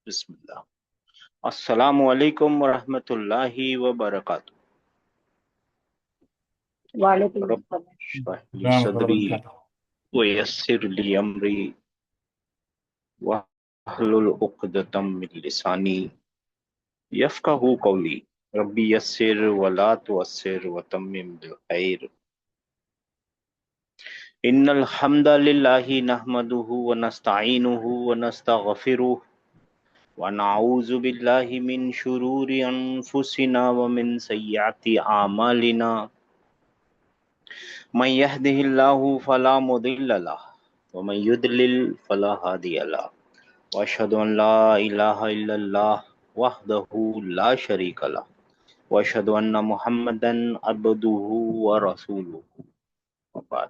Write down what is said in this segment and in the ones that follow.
بسم اللہ. السلام علیکم ورحمۃ اللہ وبرکاتہ. وعلیکم رب السلام. اشرح لي صدری ويسر لي امری واحلل عقدۃ من لسانی یفقہوا قولی. ربی یسر ولا تعسر وتمم بالخیر. ان الحمد للہ نحمده ونستعینه ونستغفره ونعوذ باللہ من شرور انفسنا ومن سیئات اعمالنا. من يهده الله فلا مضل له ومن يضلل فلا هادي له واشهد ان لا اله الا الله وحده لا شريك له واشهد ان محمدا عبده ورسوله. وبعد.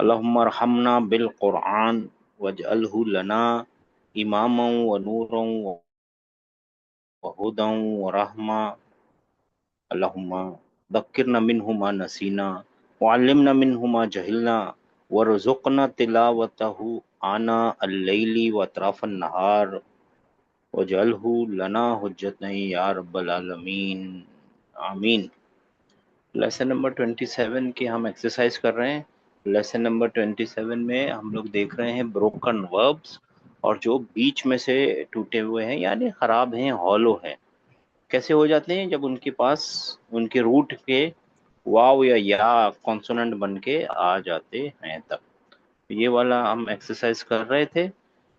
اللهم ارحمنا بالقرآن واجعله لنا اماما ونورا وهدى ورحمة. اللهم ذكرنا منه ما نسينا وعلمنا منه ما جهلنا وارزقنا تلاوته آناء الليل وأطراف النهار واجعله لنا حجة یا رب العالمین آمین. لیسن نمبر 27 کی ہم ایکسرسائز کر رہے ہیں. لیسن نمبر 27 میں ہم لوگ دیکھ رہے ہیں بروکن وربس، اور جو بیچ میں سے ٹوٹے ہوئے ہیں یعنی خراب ہیں، ہالو ہیں. کیسے ہو جاتے ہیں؟ جب ان کے پاس ان کے روٹ کے واو یا کانسوننٹ بن کے آ جاتے ہیں تب. یہ والا ہم ایکسرسائز کر رہے تھے،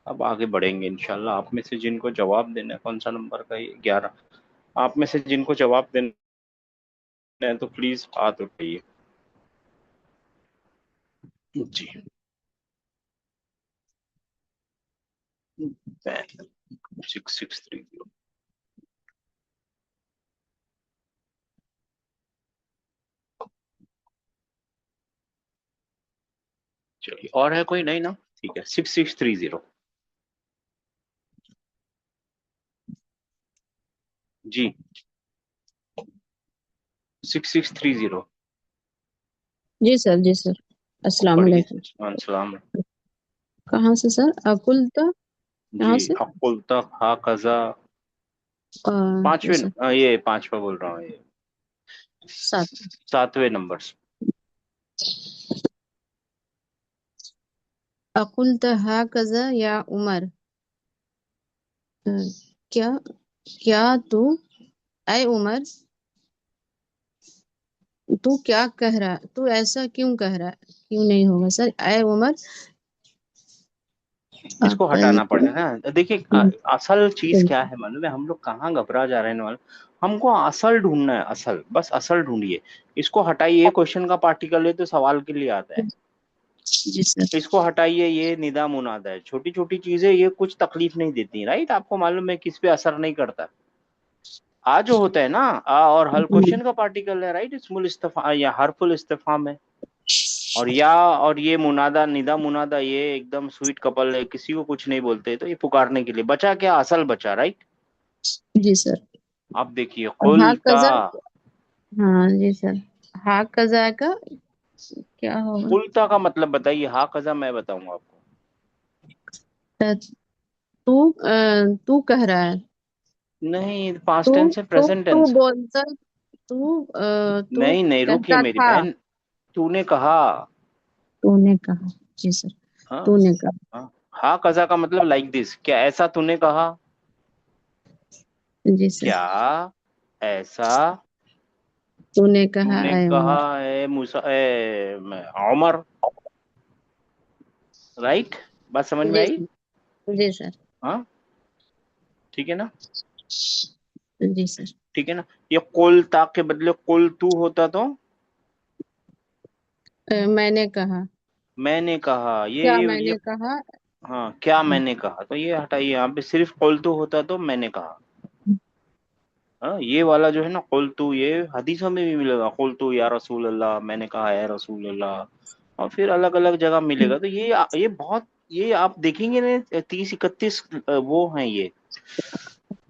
اب آگے بڑھیں گے انشاءاللہ. آپ میں سے جن کو جواب دینا ہے، کون سا نمبر کا یہ 11، آپ میں سے جن کو جواب دینا ہے تو پلیز ہاتھ اٹھائیے. جی 6630. چلیے، اور ہے کوئی نہیں نا؟ ٹھیک ہے. 6630. جی 6630. جی سر. جی سر. السلام پڑھیے. علیکم. السلام. کہاں سے سر؟ اکلتا جی کہاں سے؟ اقل تک ہا قضا. جی سر. یہ پانچواں بول رہا ہوں، یہ 7. 7ویں نمبر سے. اقلتا ہاکذا یا عمر. کیا کیا تو اے عمر، تو کیا کہہ رہا ہے؟ تو ایسا کیوں کہہ رہا ہے؟ کیوں نہیں ہوگا سر؟ اے عمر اس کو ہٹانا اقلتا. پڑے گا. دیکھیے اصل چیز کیا ہے معلوم ہے؟ ہم لوگ کہاں گھبرا جا رہے ہیں؟ ہم کو اصل ڈھونڈنا ہے. اصل، بس اصل ڈھونڈیے. اس کو ہٹائیے. یہ کوشچن کا پارٹیکل ہے تو سوال کے لیے آتا ہے. جی سر. اس کو ہٹائیے. یہ ندا منادا ہے. چھوٹی چھوٹی چیزیں یہ کچھ تکلیف نہیں دیتی، رائٹ؟ آپ کو معلوم ہے کس پہ اثر نہیں کرتا. آ جو ہوتا ہے نا، آ اور حل کوشچن کا پارٹیکل ہے، رائٹ؟ اسم الاستفہام یا حرف الاستفہام ہے. اور یا اور یہ منادا، ندا منادا، یہ ایک دم سویٹ کپل ہے، کسی کو کچھ نہیں بولتے، تو یہ پکارنے کے لیے. بچا کیا؟ اصل بچا، رائٹ؟ جی سر. اب دیکھیے قلتا. ہاکذا. ہاں جی سر. ہاکذا کا کیا ہوگا؟ قلتا کا مطلب بتائیے. ہا قضا میں بتاؤں گا آپ کو. تو تو کہہ رہا ہے. نہیں، پاسٹ تو ٹینس ہے، تو پریزنٹ تو ٹینس. بولتا. تو تو نہیں نہیں، رکیے کہتا میری تھا. بہن. تو نے کہا. تو نے کہا. جی سر. ہاں تو نے کہا. ہاں. ہا قضا کا مطلب لائک دس، کیا ایسا تو نے کہا؟ جی سر. کیا ایسا تو نے تو کہا نے اے کہا عمر. اے عمر، رائٹ؟ بات سمجھ میں جی آئی؟ سر. جی سر. ہاں ٹھیک ہے نا؟ جی سر. ٹھیک ہے نا؟ یہ قلتا کے بدلے قل تو ہوتا تو میں نے کہا. میں نے کہا. کیا میں یہ نے کہا. ہاں، کیا میں نے کہا، تو یہ ہٹائیے. یہاں پہ صرف قل تو ہوتا تو میں نے کہا. ہاں، یہ والا جو ہے نا قل تو، یہ حدیثوں میں بھی ملے گا. قل تو یا رسول اللہ، میں نے کہا اے رسول اللہ. اور پھر الگ الگ جگہ ملے گا. تو یہ بہت، یہ آپ دیکھیں گے نا 30-31 وہ ہیں، یہ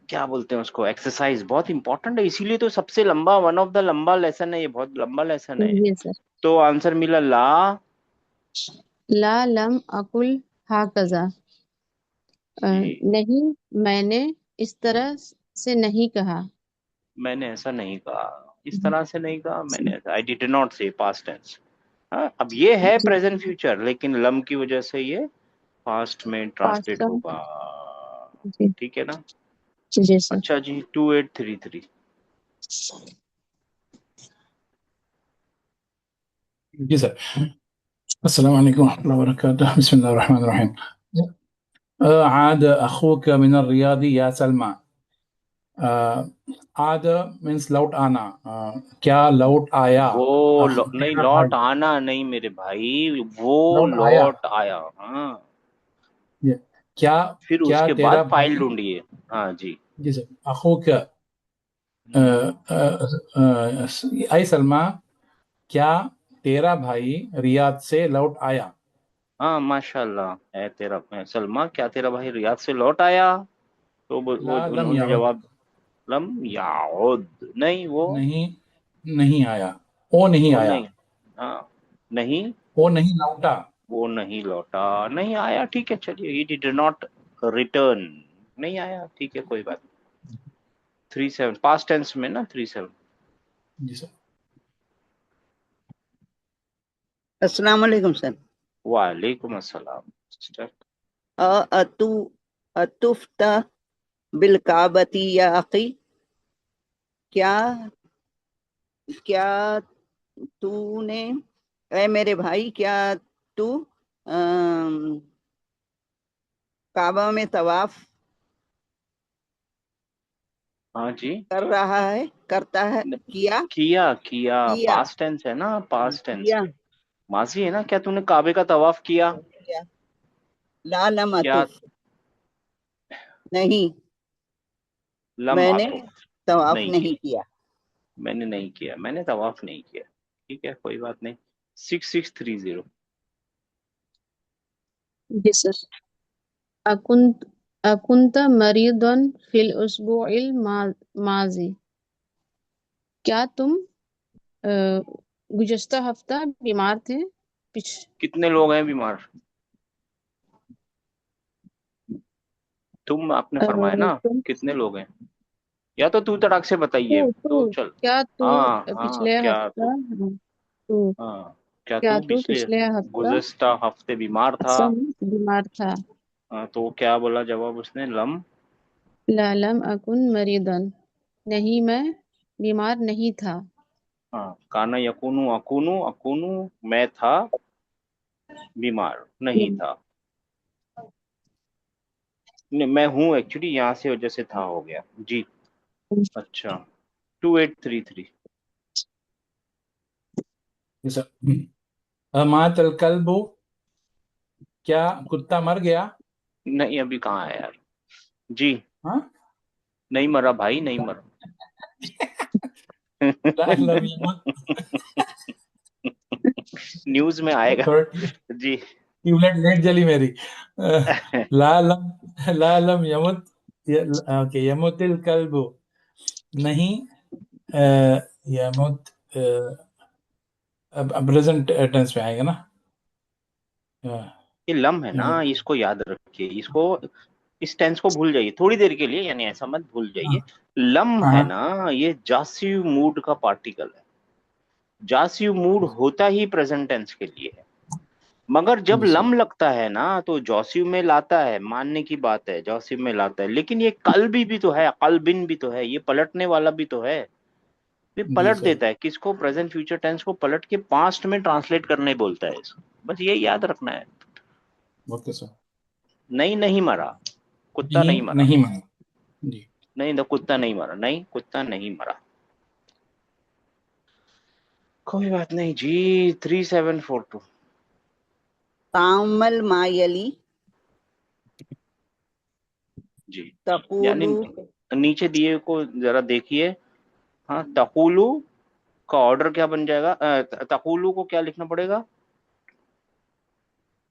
کیا بولتے ہیں اس کو، ایکسرسائز بہت امپورٹنٹ ہے. اسی لیے تو سب سے لمبا، ون آف دا لمبا لیسن ہے یہ، بہت لمبا لیسن ہے. جی سر. تو آنسر ملا لا. لا لم اقل ہاکذا. جی نہیں میں نے اس طرح سے نہیں کہا. میں نے ایسا نہیں کہا، اس طرح سے نہیں کہا میں نے، آئی ڈیڈ ناٹ سے پاسٹ ٹینس. اب یہ ہے جی پریزنٹ فیوچر، لیکن لم کی وجہ سے یہ پاسٹ میں پاسٹ ٹرانسلیٹ کا. ہوگا. جی ٹھیک ہے نا؟ جی سر. اچھا جی 2833. جی سر. السلام علیکم ورحمۃ اللہ وبرکاتہ. بسم اللہ الرحمن الرحیم. عاد اخوک من الریاض یا سلمى. عاد means لوٹ آنا. کیا لوٹ آیا نہیں، تیرا لوٹ بھائی؟ آنا نہیں میرے بھائی، وہ لوٹ آیا. لوٹ آیا. ہاں، کیا پھر اس کیا کے بعد تیرا فائل بھائی. ڈھونڈیے. ہاں جی. جی سر. اخوک اے سلمى، کیا تیرا بھائی ریاض سے لوٹ آیا؟ ہاں ماشاء اللہ ہے تیرا سلمہ، کیا تیرا بھائی ریاض سے لوٹ آیا؟ تو لا لم انہوں نے یعد. جواب لم یعود، نہیں وہ نہیں آیا. وہ نہیں وہ آیا. نہیں. ہاں نہیں، وہ نہیں لوٹا. وہ نہیں لوٹا، نہیں آیا. ٹھیک ہے چلیے، ہی ڈیڈ ناٹ ریٹرن، نہیں آیا. ٹھیک ہے کوئی بات. 37 پاسٹ ٹینس میں نا 37. جی سر. السلام علیکم سر. وعلیکم السلام سسٹر. اتفت بالکعبتی یا اخی، کیا تو نے، اے میرے بھائی، کیا تو کعبہ میں طواف ہاں جی. کرتا ہے کیا کیا کیا پاسٹ ٹینس ہے نا، پاسٹ ٹینس کیا ماضی ہے نا. کیا تو نے کعبے کا طواف کیا؟ کیا لا لم کیا اتف، نہیں لم میں نے آتف طواف نہیں کیا، نہیں کیا. میں نے نہیں کیا، میں نے طواف نہیں کیا. ٹھیک ہے کوئی بات نہیں. 6630. جی سر. اکنت مریضا فی الاسبوع الماضی. کیا تم گزشتہ ہفتہ بیمار تھے؟ کتنے لوگ ہیں بیمار؟ تم آپ نے فرمایا نا تم کتنے لوگ ہیں، یا تو تڑاک سے بتائیے تو چل. کیا تو ہاں ہاں پچھلے کیا ہفتہ تو، تو ہاں کیا کیا تو تو پچھلے ہفتہ گزشتہ ہفتے بیمار تھا. بیمار تھا؟ ہاں تو کیا بولا جواب اس نے؟ لم لا لم اکن مریضا، نہیں میں بیمار نہیں تھا. ہاں کانا یکونو اکونو میں تھا بیمار نہیں تھا. نہیں میں ہوں ایکچولی، یہاں سے وجہ سے تھا ہو گیا جی. اچھا 2833. جی سر. مات الکلب، کیا کتا مر گیا؟ نہیں ابھی کہاں ہے یار جی، ہاں. نہیں مرا بھائی، نہیں مرا. لا لم یمت. نیوز میں آئے گا جی. ٹیوبلائٹ لیٹ جلی میری. لا لم یمت. اوکے یمت الکلب، نہیں یمت. اب پریزنٹ ٹینس میں آئے گا نا. یہ لم ہے نا، اس کو یاد رکھیے، اس ٹینس کو بھول جائیے تھوڑی دیر کے لیے، یعنی ایسا مت بھول جائیے. لم ہے نا، یہ جاسیو موڈ کا پارٹیکل ہے. جاسیو موڈ ہوتا ہی پریزنٹ ٹینس کے لیے ہے، مگر جب جی سر. لم لگتا ہے نا تو جوسیو میں لاتا ہے، ماننے کی بات ہے، جوسیو میں لاتا ہے. لیکن یہ قلبی بھی تو ہے، قلبن بھی تو ہے، یہ پلٹنے والا بھی تو ہے. یہ جی پلٹ سر. دیتا ہے کس کو؟ پریزنٹ فیوچر ٹینس کو پلٹ کے پاسٹ میں ٹرانسلیٹ کرنے بولتا ہے اس کو. بس یہ یاد رکھنا ہے. Okay sir. نہیں مرا، کتا نہیں مرا. نہیں مانا. جی. نہیں کتا نہیں مرا، نہیں کتا نہیں مرا. کوئی بات نہیں جی. 3742. تعمل ما یلی جی تقول. یعنی نیچے دیے کو ذرا دیکھیے. ہاں تقولو کا آرڈر کیا بن جائے گا؟ تقولو کو کیا لکھنا پڑے گا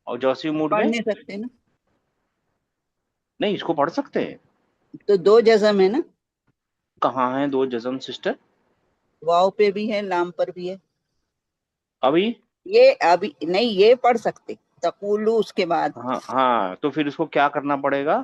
اور جوسی موڈ پڑھ میں؟ نہیں سکتے نا، نہیں اس کو پڑھ سکتے ہیں. تو دو جزم ہے نا، کہاں ہیں دو جزم سسٹر؟ واو پہ بھی ہے، لام پر بھی ہے. ابھی یہ ابھی نہیں، یہ پڑھ سکتے تقولو اس کے بعد. ہاں تو پھر اس کو کیا کرنا پڑے گا؟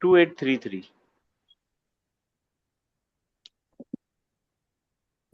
2833।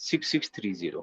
6630।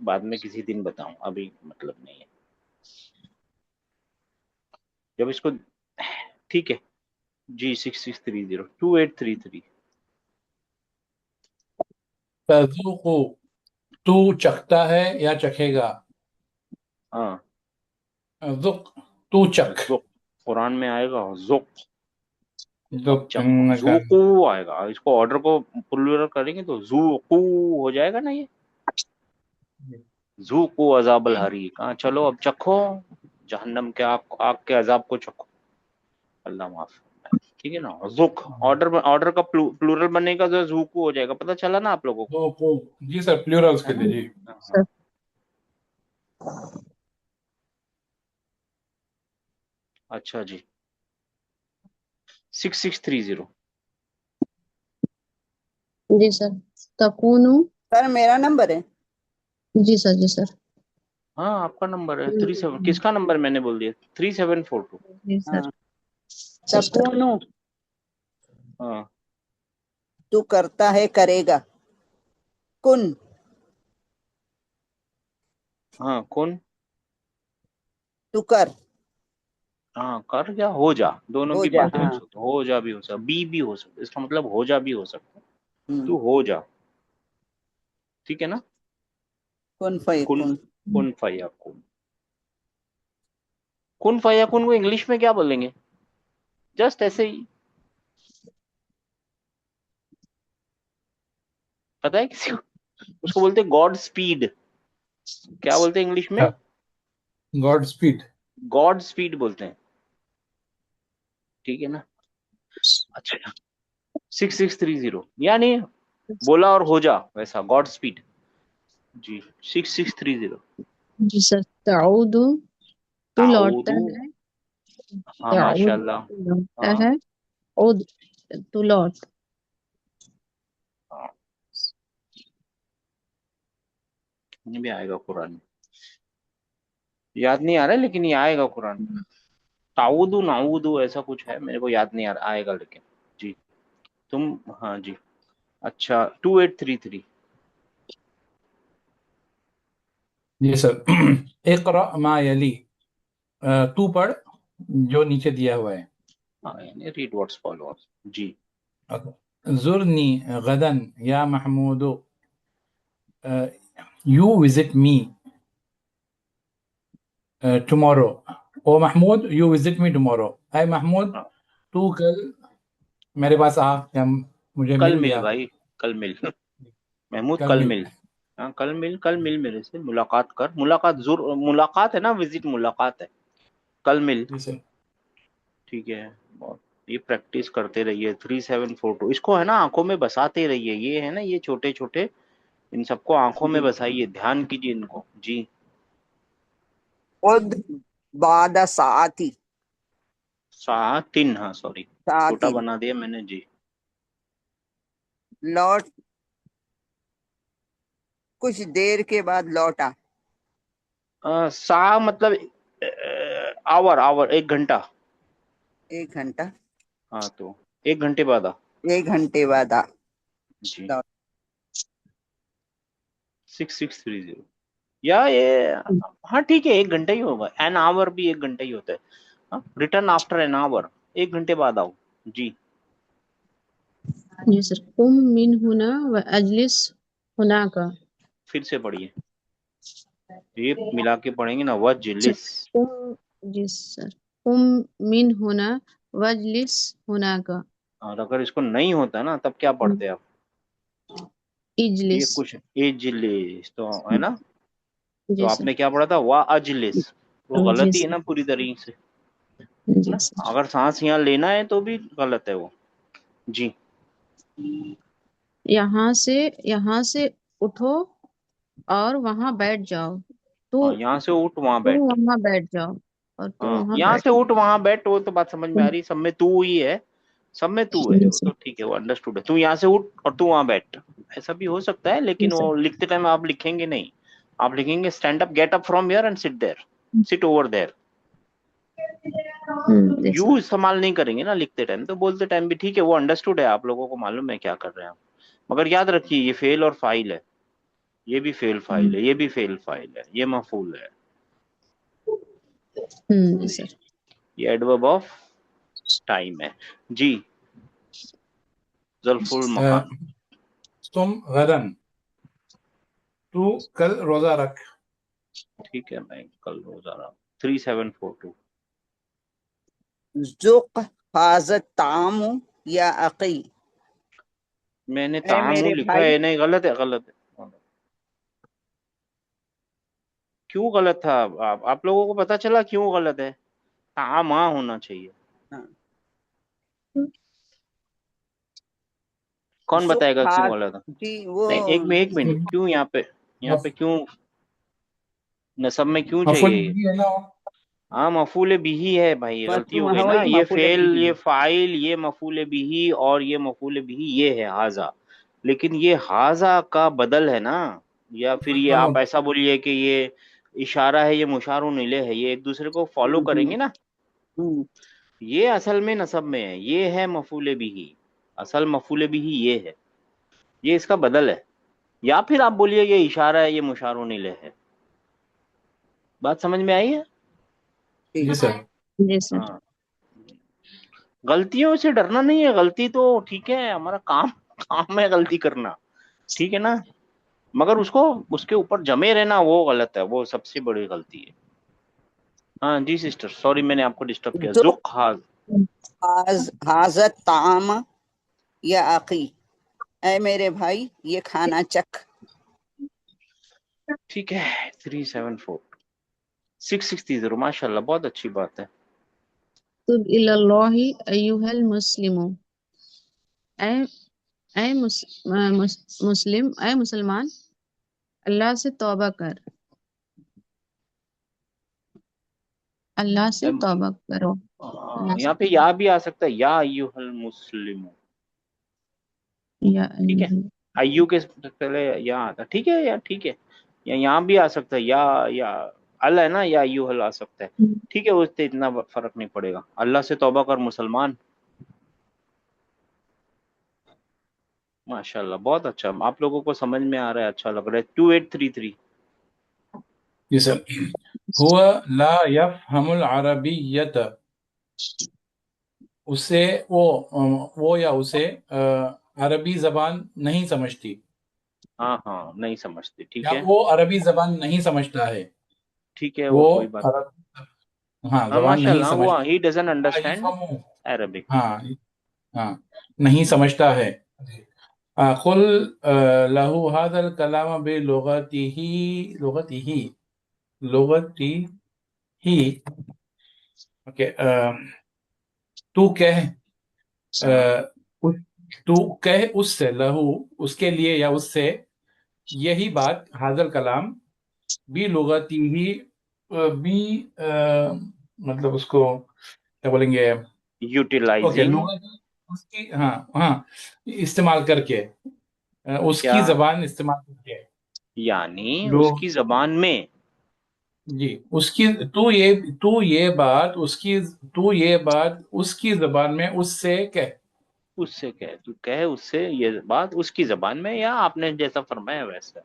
بعد میں کسی دن بتاؤں، ابھی مطلب نہیں ہے جب اس کو. ٹھیک ہے جی. 6630 2833. تذوق، تو چکھتا ہے یا چکھے گا. ہاں ذق، تو چکھ. ذوق قرآن میں آئے گا ذوق. اب ذق چکھو ذوقو آئے گا. اس کو آرڈر کو پلورل کریں گے تو ذوقو ہو جائے گا نا. یہ ذوقو عذاب الحریق. ہاں چلو اب چکھو جہنم کے آگ کے عذاب کو چکھو. اللہ معاف. ٹھیک ہے نا. ذوق آرڈر کا پلورل بننے کا جو ذوقو ہو جائے گا. پتہ چلا نا آپ لوگوں کو. ذوق جی سر پلیورلز کے لیے جی. سر اچھا جی. 6630. جی سر. تکونو. سر میرا نمبر ہے. جی سر. جی سر. ہاں آپ کا نمبر ہے 37. کس کا نمبر میں نے بول دیا 3742. جی سر. ہاں تکونو ہاں تو کرتا ہے کرے گا. کن ہاں کون. تو کر. ہاں کر یا ہو جا دونوں ہو بھی جا. باتیں ہو ہاں سکتی. ہو جا بھی ہو سکتا بھی ہو سکتا. اس کا مطلب ہو جا بھی ہو سکتا. ہوں. تو ہو جا. ٹھیک ہے نا. کن کن فیکون. کن فیکون. کن فیکون کو انگلش میں کیا بولیں گے؟ جسٹ ایسے ہی پتا ہے کسی کو؟ اس کو بولتے گاڈ سپیڈ. کیا بولتے ہیں انگلش میں؟ God speed. گاڈ سپیڈ بولتے ہیں. ٹھیک ہے نا. اچھا 6630 یعنی بولا اور ہو جا ویسا گاڈ سپیڈ. جی 6630. جی سر. تعود، تو لوٹتا تعودو. ہے. ہاں ماشاء تعود اللہ. تو لوٹتا ہاں ہے. عود تو لوٹ. ہاں یہ بھی آئے گا قرآن میں. یاد نہیں آ رہا ہے لیکن یہ آئے گا قرآن میں. تعودو نعودو ایسا کچھ ہے میرے کو یاد نہیں آ رہا. آئے گا لیکن. جی تم. ہاں جی. اچھا 2833. جی سر. اقرأ ما یلی، تو پڑھ جو نیچے دیا ہوا ہے. ہاں یعنی ریڈ واٹس فالو. جی زرنی غدا یا Mahmood, you visit me tomorrow. Oh Mahmood you visit me tomorrow. اے محمود ہاں. تو کل میرے پاس آ یا مجھے کل مل مل یا بھائی. کل مل محمود. کل کل مل. مل. ہاں کل مل. کل مل میرے سے ملاقات کر. ملاقات ملاقات ہے نا. وزٹ ملاقات ہے. کل مل. جی سر. ٹھیک ہے. یہ پریکٹس کرتے رہیے. 3742 اس کو ہے نا آنکھوں میں بساتے رہیے. یہ ہے نا یہ چھوٹے چھوٹے ان سب کو آنکھوں میں بسائیے. دھیان کیجیے ان کو. جی خود بعد ساعتی. ساعت 3. ہاں سوری چھوٹا ساعتی بنا دیا میں نے. جی لوٹ کچھ دیر کے بعد لوٹا. سا مطلب آور 1 گھنٹہ. 1 گھنٹہ. ہاں تو 1 گھنٹے بعد 1 گھنٹے بعد آ. جی 6630 یا یہ. ہاں ٹھیک ہے 1 گھنٹہ ہی ہوگا. این آور بھی 1 گھنٹہ ہی ہوتا ہے. ریٹرن آفٹر این آور 1 گھنٹے بعد آؤ. جی جی سر. قم من ہنا و اجلس ہناک. پھر سے پڑھیے. یہ ملا کے پڑھیں گے نا. وجلس. قم. جی سر. قم من ہنا واجلس ہناک. اور اگر اس کو نہیں ہوتا نا تب کیا پڑھتے آپ؟ یہ اجلس. کچھ اجلس تو ہے نا. تو جی آپ سر. نے کیا پڑھا تھا؟ وا اجلس. وہ جی غلطی ہے سر. نا پوری طریقے سے. جی سر. اگر سانس یہاں لینا ہے تو بھی غلط ہے وہ. جی یہاں سے اٹھو اور وہاں بیٹھ جاؤ. تو ہاں یہاں سے اٹھ وہاں تو بیٹھ. وہاں بیٹھ جاؤ اور تو ہاں وہاں یہاں بیٹھ. سے اٹھ وہاں بیٹھ. وہ تو بات سمجھ میں آ رہی. سب میں تو ہی ہے. سب میں تو ہے جی وہ سر. تو ٹھیک ہے. وہ انڈرسٹوڈ ہے. تو یہاں سے اٹھ اور تو وہاں بیٹھ. ایسا بھی ہو سکتا ہے جی لیکن سر. وہ لکھتے ٹائم آپ لکھیں گے نہیں. آپ لکھیں گے stand up get up from here and sit there. سٹ over there. G you sir. استعمال نہیں کریں گے نا لکھتے ٹائم. تو بولتے ٹائم بھی ٹھیک ہے. وہ انڈرسٹوڈ ہے. آپ لوگوں کو معلوم ہے کیا کر رہے ہیں آپ. مگر یاد رکھیے یہ فعل اور فاعل ہے. یہ بھی فعل فاعل ہے، یہ بھی فعل فاعل ہے، یہ مفعول ہے، جی سر. یہ ایڈورب آف ٹائم ہے. جی ظرف المکان. تم غدن، تو کل روزہ رکھ. ٹھیک ہے میں کل روزہ رہا. 3742. ذوق هذا الطعام یا اخی. میں نے اے تعامل میرے لکھا بھائی. ہے، نہیں غلط ہے، غلط ہے. کیوں غلط تھا؟ آپ لوگوں کو پتا چلا کیوں غلط ہے؟ تعاما ہونا چاہیے. ہاں. کون ذوق بتائے گا کیوں هذا، غلط ہے؟ جی وہ نہیں ایک منٹ کیوں یہاں پہ کیوں نصب میں کیوں مفعول چاہیے یہ؟ بھی ہے نا. ہاں مفعول بھی ہے بھائی، غلطی ہو گئی نا. وہی یہ مفعول فعل، بھی یہ فاعل، یہ مفعول بھی، اور یہ مفعول بھی یہ ہے ہاذا. لیکن یہ ہاذا کا بدل ہے نا، یا پھر یہ آپ ایسا بولیے کہ یہ اشارہ ہے، یہ مشار الیہ ہے، یہ ایک دوسرے کو فالو کریں گے نا. یہ اصل میں نصب میں ہے، یہ ہے مفعول بھی، اصل مفعول بھی یہ ہے، یہ اس کا بدل ہے. یا پھر آپ بولیے یہ اشارہ ہے، یہ مشار الیہ ہے. بات سمجھ میں آئی ہے؟ جی سر. جی سر. ہاں، غلطیوں سے ڈرنا نہیں ہے. غلطی تو ٹھیک ہے، ہمارا کام ہے غلطی کرنا، ٹھیک ہے نا. مگر اس کے اوپر جمے رہنا وہ غلط ہے، وہ سب سے بڑی غلطی ہے. ہاں جی سسٹر، سوری میں نے آپ کو ڈسٹرب کیا. ذوق ذوق ہاذ. هذا الطعام یا اخی. اے میرے بھائی یہ کھانا چکھ. ٹھیک ہے. 374 660 ماشاء اللہ، بہت اچھی بات ہے. تب الی اللہ ایھا المسلم. اے اے مسلمان، اللہ سے توبہ کر، اللہ سے توبہ کرو. اللہ یہاں سے پہ یا بھی آ سکتا ہے، یا ایھا المسلم. یا ٹھیک ہے، ایو کے پہلے یا آتا، ٹھیک ہے، یا ٹھیک ہے. یا یہاں بھی آ سکتا ہے، یا ال ہے نا، یا ایھا آ سکتا ہے. ٹھیک ہے، اس سے اتنا فرق نہیں پڑے گا. اللہ سے توبہ کر مسلمان. ماشاء اللہ بہت اچھا، آپ لوگوں کو سمجھ میں آ رہا ہے، اچھا لگ رہا ہے. 2833. جی سر. ہوا لا یفہم العربیت، اسے وہ یا اسے عربی زبان نہیں سمجھتی، ہاں نہیں سمجھتے. ٹھیک یا ہے، وہ عربی زبان نہیں سمجھتا ہے. ٹھیک ہے، وہ وہ کوئی بات نہیں. ہاں زبان ماشاء نہیں اللہ، وہ سمجھتا. ہی ڈزنٹ لا انڈرسٹینڈ یفہم، عربک. ہاں نہیں سمجھتا ہے. قل لہ هذا الکلام لغتی ہی. اوکے، تو کہہ اس سے، لہو اس کے لیے یا اس سے، یہی بات، حاضر کلام بھی لغتی ہی، بھی مطلب اس کو کیا بولیں گے؟ Okay, utilizing. لغت اس کی، ہاں استعمال کر کے، اس کیا کی زبان استعمال کر کے. یعنی لو اس کی زبان میں. جی، اس کی، تو یہ بات اس کی زبان میں اس سے کہہ. اس سے کہہ اس سے یہ بات اس کی زبان میں، یا آپ نے جیسا فرمایا ویسا.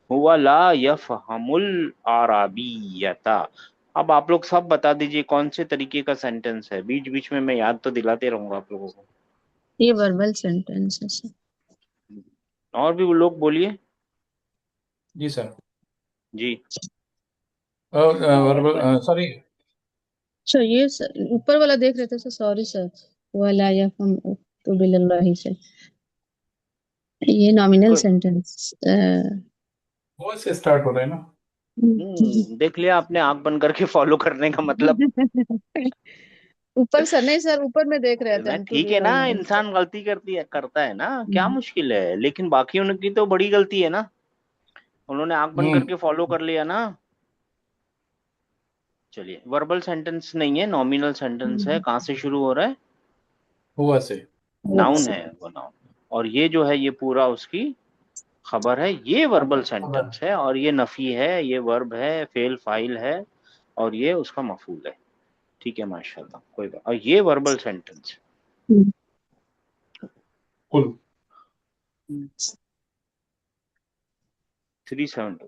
ہوا لا یفہم العربیۃ. اب آپ لوگ سب بتا دیجئے کون سے طریقے کا سینٹنس ہے. بیچ بیچ میں یاد تو دلاتے رہوں گا آپ لوگوں کو. یہ وربل سینٹینس ہے سر. اور بھی وہ لوگ بولیے. جی سر. جی سوری. سر یہ اوپر والا دیکھ رہے تھے سر، سوری سر. ولا یفہم تو باللہ سے، یہ نامینل سینٹینس. وہ سے اسٹارٹ ہو رہا ہے نا. دیکھ لیا آپ نے، آنکھ بند کر کے فالو کرنے کا مطلب. اوپر سر، نہیں سر اوپر میں دیکھ رہے تھے. ٹھیک ہے نا، انسان غلطی کرتا ہے نا، کیا مشکل ہے. لیکن باقی ان کی تو بڑی غلطی ہے نا، انہوں نے آنکھ بند کر کے فالو کر لیا نا. چلیے، وربل سینٹنس نہیں ہے، نامینل سینٹنس ہے. کہاں سے شروع ہو رہا ہے؟ ہوا سے. ناؤن ہے وہ، ناؤن. اور یہ جو ہے یہ پورا اس کی خبر ہے. یہ وربل سینٹنس ہے، اور یہ نفی ہے، یہ ورب ہے، فعل فاعل ہے، اور یہ اس کا مفعول ہے. ٹھیک ہے ماشاءاللہ، کوئی بات. اور یہ وربل سینٹنس. کل 374.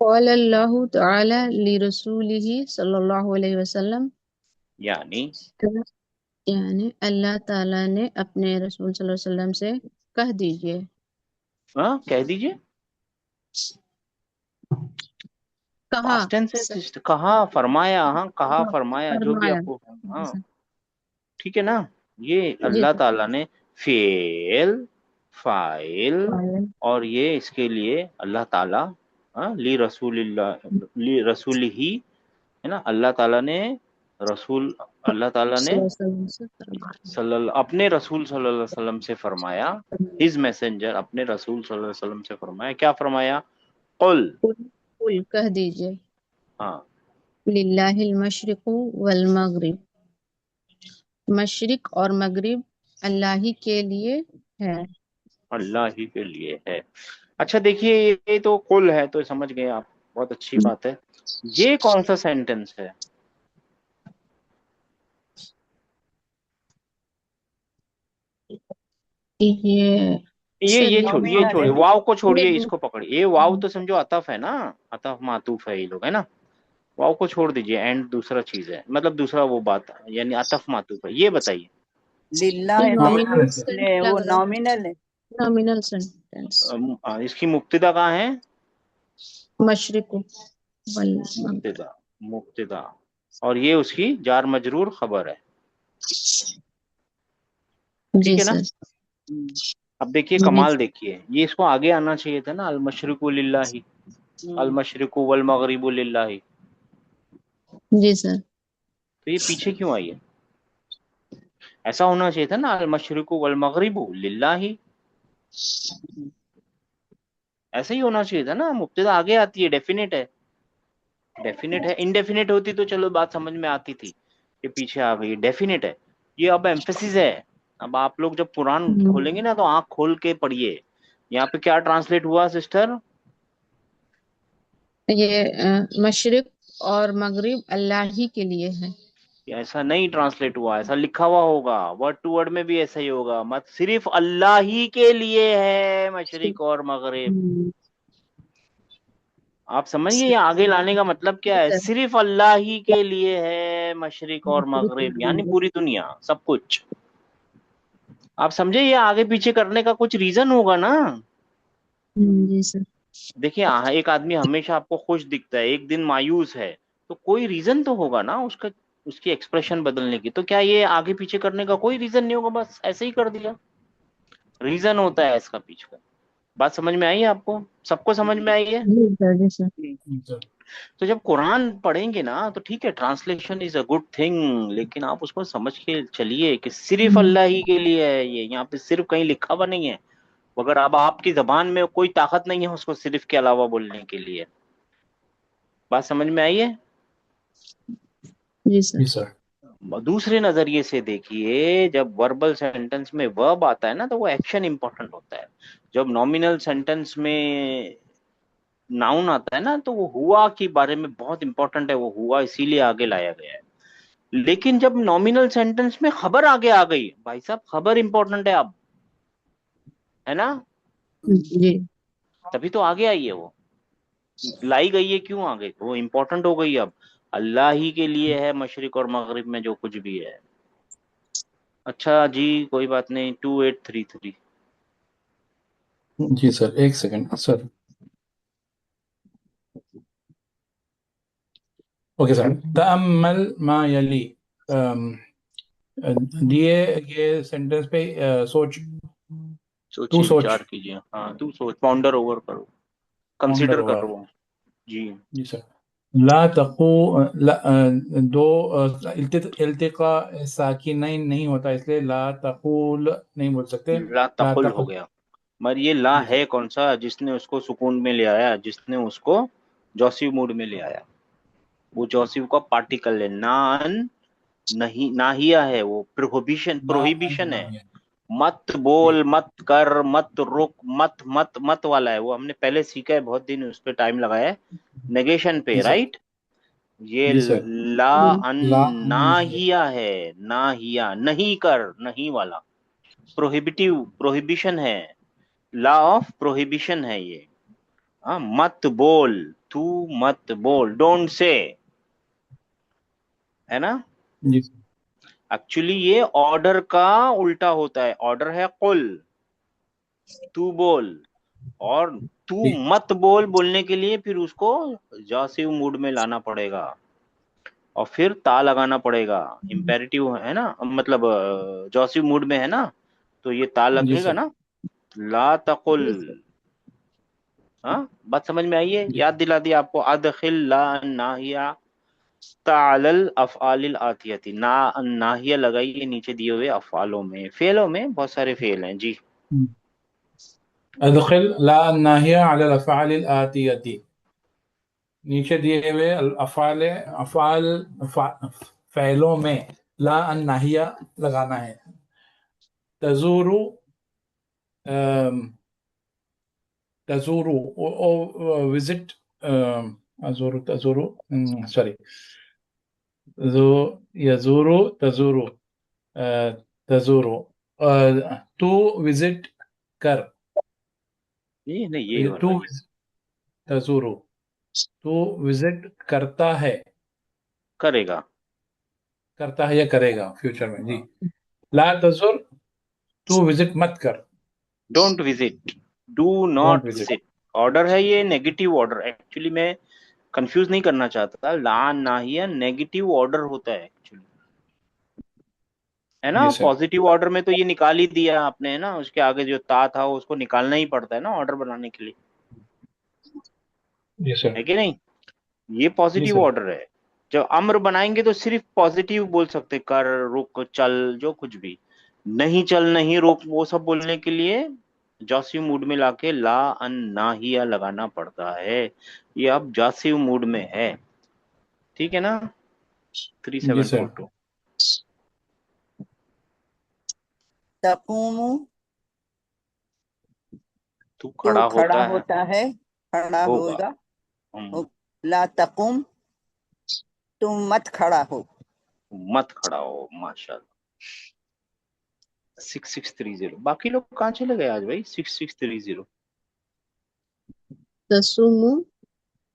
قال اللہ تعالی لرسولہ صلی اللہ علیہ وسلم، یعنی یعنی اللہ تعالیٰ نے اپنے رسول صلی اللہ علیہ وسلم سے کہہ دیجئے، ہاں کہہ دیجئے، کہا past tense ہے، کہا فرمایا، ہاں کہا فرمایا، جو بھی فرمایا۔ آپ کو، ہاں ٹھیک ہے نا۔ یہ جی اللہ تعالیٰ نے فعل، فاعل، اور یہ اس کے لیے اللہ تعالیٰ لی رسول اللہ، لی رسول ہی ہے نا، اللہ تعالیٰ نے رسول، اللہ تعالیٰ نے صلی اللہ علیہ وسلم سے فرمایا۔ اپنے رسول صلی اللہ علیہ وسلم سے فرمایا، ہز میسنجر اپنے رسول صلی اللہ علیہ وسلم سے فرمایا، کیا فرمایا؟ قل، قل کہہ دیجئے، ہاں للہ المشرق والمغرب، مشرق اور مغرب اللہ ہی کے لیے ہے۔ اللہ ہی کے لیے ہے۔ اچھا دیکھیے، یہ تو قل ہے تو سمجھ گئے آپ، بہت اچھی بات ہے۔ یہ کون سا سینٹنس ہے؟ یہ چھوڑیے، یہ چھوڑیے، واو کو چھوڑیے، اس کو پکڑیے۔ یہ واو تو سمجھو عطف ہے نا، عطف معطوف ہے یہ لوگ، ہے نا۔ واو کو چھوڑ دیجئے، اینڈ دوسرا چیز ہے، مطلب دوسرا وہ بات ہے، یعنی عطف معطوف ہے۔ یہ بتائیے للہ وہ نامنل ہے، نامنل سینٹینس، اس کی مبتدا کہاں ہے؟ مشرق والمغرب، مبتدا، مبتدا، اور یہ اس کی جار مجرور خبر ہے، جی ٹھیک ہے نا۔ سر۔ اب دیکھیے کمال دیکھیے، یہ اس کو آگے آنا چاہیے تھا نا، المشرق للہ، المشرق والمغرب للہ، جی سر۔ تو یہ پیچھے کیوں آئی ہے؟ ایسا ہونا چاہیے تھا نا، المشرق والمغرب للہ، ایسا ہی ہونا چاہیے تھا نا۔ مبتدا آگے آتی ہے، ڈیفینیٹ ہے، ڈیفینیٹ ہے۔ انڈیفینیٹ ہوتی تو چلو بات سمجھ میں آتی تھی کہ پیچھے آ گئی، ڈیفینیٹ ہے۔ یہ اب ایمفیسس ہے۔ اب آپ لوگ جب قرآن کھولیں گے نا تو آنکھ کھول کے پڑھیے، یہاں پہ کیا ٹرانسلیٹ ہوا سسٹر؟ یہ مشرق اور مغرب اللہ ہی کے لیے ہے۔ ایسا نہیں ٹرانسلیٹ ہوا، ایسا لکھا ہوا ہوگا، ورڈ ٹو ورڈ میں بھی ایسا ہی ہوگا، مت صرف اللہ ہی کے لیے ہے مشرق اور مغرب۔ آپ سمجھیے یہ آگے لانے کا مطلب کیا ہے؟ صرف اللہ ہی کے لیے ہے مشرق اور مغرب، یعنی پوری دنیا، سب کچھ۔ آپ سمجھے یہ آگے پیچھے کرنے کا کچھ ریزن ہوگا نا۔ جی سر۔ دیکھیں ایک آدمی ہمیشہ آپ کو خوش دکھتا ہے، ایک دن مایوس ہے، تو کوئی ریزن تو ہوگا نا اس کا، اس کی ایکسپریشن بدلنے کی۔ تو کیا یہ آگے پیچھے کرنے کا کوئی ریزن نہیں ہوگا، بس ایسے ہی کر دیا؟ ریزن ہوتا ہے اس کا پیچھے کا۔ بات سمجھ میں آئی ہے آپ کو؟ سب کو سمجھ میں آئی ہے؟ جی سر۔ تو جب قرآن پڑھیں گے نا تو ٹھیک ہے، translation is a good thing, لیکن آپ اس کو سمجھ کے چلیے کہ صرف اللہ ہی کے لیے ہے یہ، یہاں پہ صرف کہیں لکھا ہوا نہیں ہے، مگر اب آپ کی زبان میں کوئی طاقت نہیں ہے اس کو صرف کے علاوہ بولنے کے لیے۔ بات سمجھ میں آئی ہے؟ جی سر۔ دوسرے نظریے سے دیکھیے، جب وربل سینٹنس میں ورب آتا ہے نا تو وہ ایکشن امپورٹنٹ ہوتا ہے، جب نومینل سینٹنس میں ناؤن آتا ہے نا تو وہ ہوا کے بارے میں بہت امپورٹنٹ ہے، وہ ہوا اسی لیے آگے لایا گیا ہے۔ لیکن جب نومینل سینٹنس میں خبر آگے آ گئی، بھائی صاحب خبر امپورٹنٹ ہے اب، ہے نا، جی تبھی تو آگے آئی ہے، وہ لائی گئی ہے، کیوں آ گئی؟ وہ امپورٹنٹ ہو گئی اب، اللہ ہی کے لیے ہے مشرق اور مغرب میں جو کچھ بھی ہے۔ اچھا جی کوئی بات نہیں، 2833۔ جی سر، ایک سیکنڈ سر۔ اوکے سر، تأمل ما یلی، یہ سینٹنس پہ سوچ، سوچیے، سوچ، وچار کیجیے، ہاں تو سوچ، پاؤنڈر اوور کرو، کنسیڈر کرو۔ جی سر، لا تقو دو التقاء ساکنین نہیں ہوتا، اس لیے لا تقول نہیں بول سکتے، لا تقل ہو گیا، مگر یہ لا جی ہے کون سا جس نے اس کو سکون میں لے آیا، جس نے اس کو جوسیو موڈ میں لے آیا، وہ جوسیو کا پارٹیکل ہے، نان نہیں، ناہیہ ہے، وہ پروہیبیشن ہے، مت بول، مت کر، مت رک، مت مت مت والا ہے، وہ ہم نے پہلے سیکھا ہے، بہت دن اس پہ ٹائم لگایا ہے، نیگیشن پہ، رائٹ۔ یہ جی سر. لا لا ناہیہ ہے، ناہیہ نہیں کر، نہیں والا پروہیبیشن ہے، لا آف پروہیبیشن ہے یہ. ہاں مت بول، تو مت بول، ڈونٹ سے، ہے نا. جی ایکچولی یہ آرڈر کا الٹا ہوتا ہے، آرڈر ہے قل، تو بول، اور تو جی مت بول بولنے کے لیے پھر اس کو جاسیو موڈ میں لانا پڑے گا اور پھر تا لگانا پڑے گا. امپیریٹیو ہے نا، مطلب جاسیو موڈ میں ہے نا، تو یہ تا جی لگے گا سر. نا. لا تقل. ہاں بات سمجھ میں آئیے، جی یاد دلا دیا آپ کو. ادخل لا ناہیہ تعال الافعال الاتیتی، نا ناہیہ لگائیے نیچے دیے ہوئے افعالوں میں، فعلوں میں بہت سارے فعل ہیں جی. ادخل لا الناہیہ علی الافعال الآتیتی، نیچے دیے ہوئے افعال فعلوں میں لا الناہیہ لگانا ہے. تزورو، تزورو وزٹ، تزورو سوری، یزورو تزورو، تزورو، تو وزٹ کر، نہیں یہ تو والا تزورو، تو وزٹ کرتا ہے، کرے گا. کرتا ہے یا کرے گا فیوچر میں. جی. لا تزور، تو وزٹ مت کر. Don't visit, do don't not visit. Visit. Order ہے یہ نیگیٹو آرڈر، ایکچولی میں کنفیوز نہیں کرنا چاہتا. لا ناہیہ نیگیٹو آرڈر ہوتا ہے ایکچولی، ہے نا. جی سر. پازیٹیو آرڈر میں تو یہ نکال ہی دیا آپ نے، ہے نا. اس کے آگے جو تا تھا اس کو نکالنا ہی پڑتا ہے نا آرڈر بنانے کے لیے، جی سر. ہے کہ نہیں. یہ جی پازیٹیو سر. آرڈر ہے. جب امر بنائیں گے تو صرف پازیٹیو بول سکتے، کر، رک، چل، جو کچھ بھی. نہیں چل، نہیں رک، وہ سب بولنے کے لیے جاسیو موڈ میں لا کے لا ان ناہیہ لگانا پڑتا ہے. یہ اب جاسیو موڈ میں ہے، ٹھیک ہے نا. جی سر. 3742. تقوم، تو تو کھڑا کھڑا ہوتا ہے، ہوتا ہے، کھڑا ہوگا. ہوگا. لا تقم، تم مت کھڑا ہو. مت کھڑا ہو، ماشاء اللہ. 6630. باقی لوگ کہاں چلے گئے آج بھائی؟ 6630. تسومو،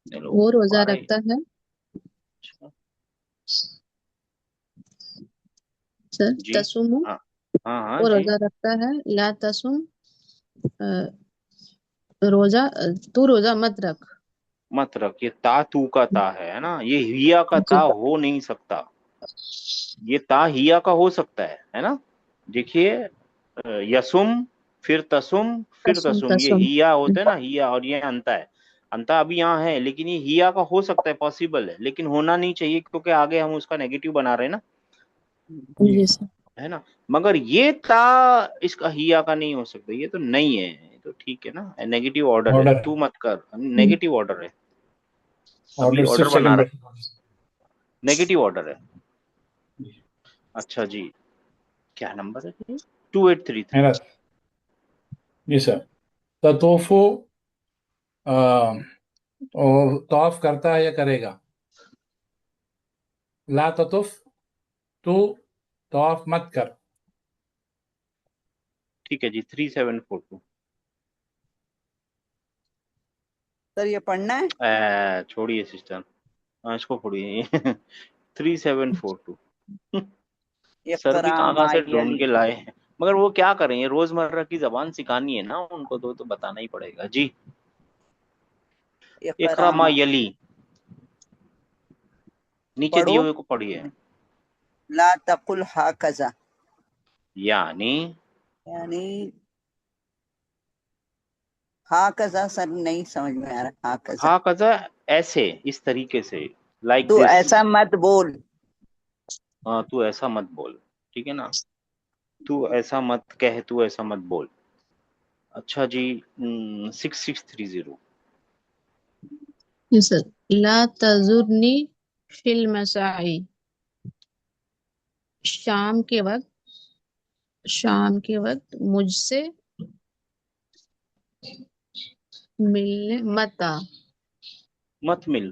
چلو وہ روزہ آ رہے. رکھتا ہے. اچھا سر جی. تسومو، ہاں ہاں ہاں وہ جی. روزہ رکھتا ہے. لا تسم، روزہ، تو روزہ مت رکھ. مت رکھ، یہ تا تو کا تا ہے نا، یہ ہیا کا جی تا ہو نہیں سکتا. یہ تا ہیا کا ہو سکتا ہے نا. دیکھیے یسم، پھر تسم، پھر تسم تسم، یہ تسم. ہیا ہوتا ہے نا، ہیا، اور یہ انتا ہے. انتا ابھی یہاں ہے لیکن یہ ہیا کا ہو سکتا ہے، پاسبل ہے، لیکن ہونا نہیں چاہیے کیونکہ آگے ہم اس کا نیگیٹو بنا رہے ہیں نا، جی جی سر. ہے نا. مگر یہ تا اس کا ہیا کا نہیں ہو سکتا، یہ تو نہیں ہے. یہ تو ٹھیک ہے نا، نیگیٹو آرڈر ہے. آرڈر تو مت کر، نیگیٹو آرڈر ہے. ابھی آرڈر آرڈر صرف بنا سیکنڈ. رہا، نیگیٹو آرڈر ہے. اچھا جی، کیا نمبر ہے؟ 2833. میرا. جی سر. تطوفو، طواف کرتا ہے یا کرے گا. لا تطف، تو طواف مت کر. ٹھیک ہے جی. 3742. سر یہ پڑھنا ہے. چھوڑیے سسٹر، ہاں اس کو پڑھیے. 3742. سر بھی اقرا کہاں کہاں ما سے ڈھونڈ یلی. کے لائے ہیں، مگر وہ کیا کریں، یہ روزمرہ کی زبان سکھانی ہے نا ان کو، تو بتانا ہی پڑے گا جی. اقرا اقرا ما ما، یلی، نیچے دیے پڑھو. ہوئے کو پڑھیے. لا تقل ہاکذا، یعنی یعنی ہاکذا سر نہیں سمجھ میں آ رہا. ہاکذا، ہا کذا، ایسے، اس طریقے سے، لائک تو دس. ایسا مت بول. ہاں تو ایسا مت بول، ٹھیک ہے نا. تو ایسا مت کہہ، تو ایسا مت بول. اچھا جی. 6630. جی سر. لا تزرنی فی المساعی، شام کے وقت، شام کے وقت مجھ سے ملنے مت آ. مت مل.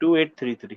2833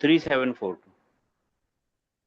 3742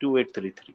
2833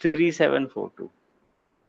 3742